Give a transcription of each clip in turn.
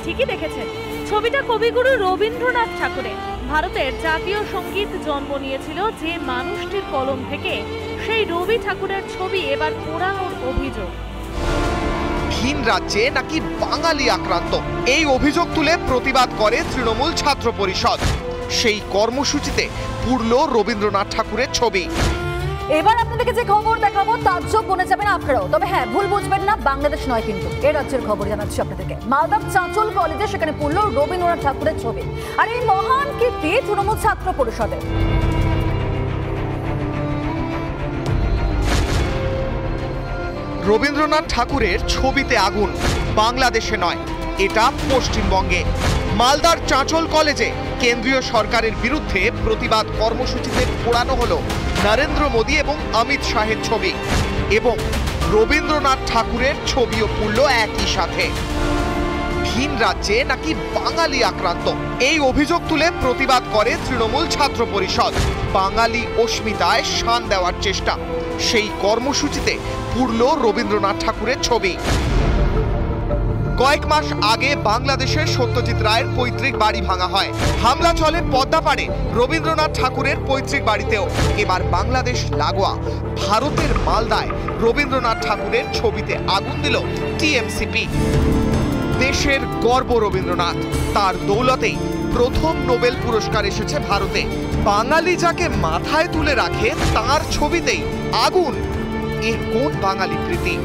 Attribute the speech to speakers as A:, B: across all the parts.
A: ঠিকই দেখেছেন, ছবিটা কবিগুরু রবীন্দ্রনাথ ঠাকুরের। ভারতের জাতীয় সঙ্গীত জন্ম নিয়েছিল যে মানুষটির কলম থেকে, সেই রবি ঠাকুরের ছবি এবার পোড়ানোর অভিযোগ।
B: ভিন রাজ্যে নাকি বাঙালি আক্রান্ত, এই অভিযোগ তুলে প্রতিবাদ করে তৃণমূল ছাত্র পরিষদ। সেই কর্মসূচিতে পুড়ল রবীন্দ্রনাথ ঠাকুরের ছবি।
C: এবার আপনাদেরকে যে খবর দেখাবো তাজ্জব বনে যাবেন আপনারাও। তবে হ্যাঁ, ভুল বুঝবেন না, বাংলাদেশ নয় কিন্তু, এ রাজ্যের খবর জানাচ্ছি আপনাদেরকে। মালদার চাঁচল কলেজে সেখানে পড়ল রবীন্দ্রনাথ ঠাকুরের ছবি। আর এই মহান কীর্তি তৃণমূল ছাত্র পরিষদের।
B: রবীন্দ্রনাথ ঠাকুরের ছবিতে আগুন বাংলাদেশে নয়, এটা পশ্চিমবঙ্গে। মালদার চাঁচল কলেজে কেন্দ্রীয় সরকারের বিরুদ্ধে প্রতিবাদ কর্মসূচিতে পোড়ানো হলো নরেন্দ্র মোদী এবং অমিত শাহের ছবি, এবং রবীন্দ্রনাথ ঠাকুরের ছবিও পুড়ল একই সাথে। ভিন রাজ্যে নাকি বাঙালি আক্রান্ত, এই অভিযোগ তুলে প্রতিবাদ করে তৃণমূল ছাত্র পরিষদ। বাঙালি অস্মিতায় শান দেওয়ার চেষ্টা, সেই কর্মসূচিতে পুড়ল রবীন্দ্রনাথ ঠাকুরের ছবি। কয়েক মাস আগে বাংলাদেশের সত্যজিৎ রায়ের পৈতৃক বাড়ি ভাঙা হয়, হামলা চলে পদ্মাপাড়ে রবীন্দ্রনাথ ঠাকুরের পৈতৃক বাড়িতেও। এবার বাংলাদেশ লাগোয়া ভারতের মালদায় রবীন্দ্রনাথ ঠাকুরের ছবিতে আগুন দিল টিএমসিপি। দেশের গর্ব রবীন্দ্রনাথ, তার দৌলতেই প্রথম নোবেল পুরস্কার এসেছে ভারতে। বাঙালি যাকে মাথায় তুলে রাখে তার ছবিতেই আগুন, এ কোন বাঙালি প্রীতি?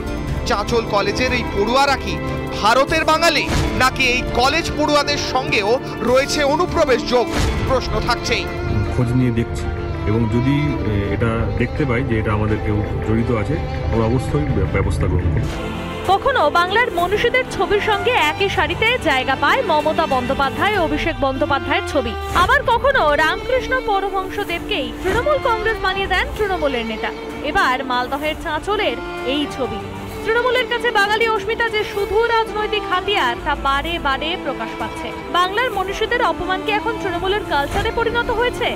B: চাঁচল কলেজের এই পড়ুয়ারা কি ভারতের বাঙালি, নাকি এই কলেজ পড়ুয়াদের সঙ্গেও রয়েছে অনুপ্রবেশ যোগ? প্রশ্ন থাকছেই।
D: খোঁজ নিয়ে দেখছি, এবং যদি এটা দেখতে পাই যে এটা আমাদের কেউ জড়িত আছে, আমরা অবশ্যই ব্যবস্থা গ্রহণ করব।
A: কখনো বাংলার মনীষীদের ছবির সঙ্গে একই সারিতে জায়গা পায় মমতা বন্দ্যোপাধ্যায়, অভিষেক বন্দ্যোপাধ্যায়ের ছবি। আবার কখনো রামকৃষ্ণ পরমহংসদেবকেই তৃণমূল কংগ্রেস বানিয়ে দেন তৃণমূলের নেতা। এবার মালদহের চাঁচলের এই ছবি। তৃণমূলের কাছে বাঙালি অস্মিতা যে শুধু রাজনৈতিক হাতিয়ার, তা বারে বারে প্রকাশ পাচ্ছে। বাংলার মনীষীদের অপমান কি এখন তৃণমূলের কালচারে পরিণত হয়েছে?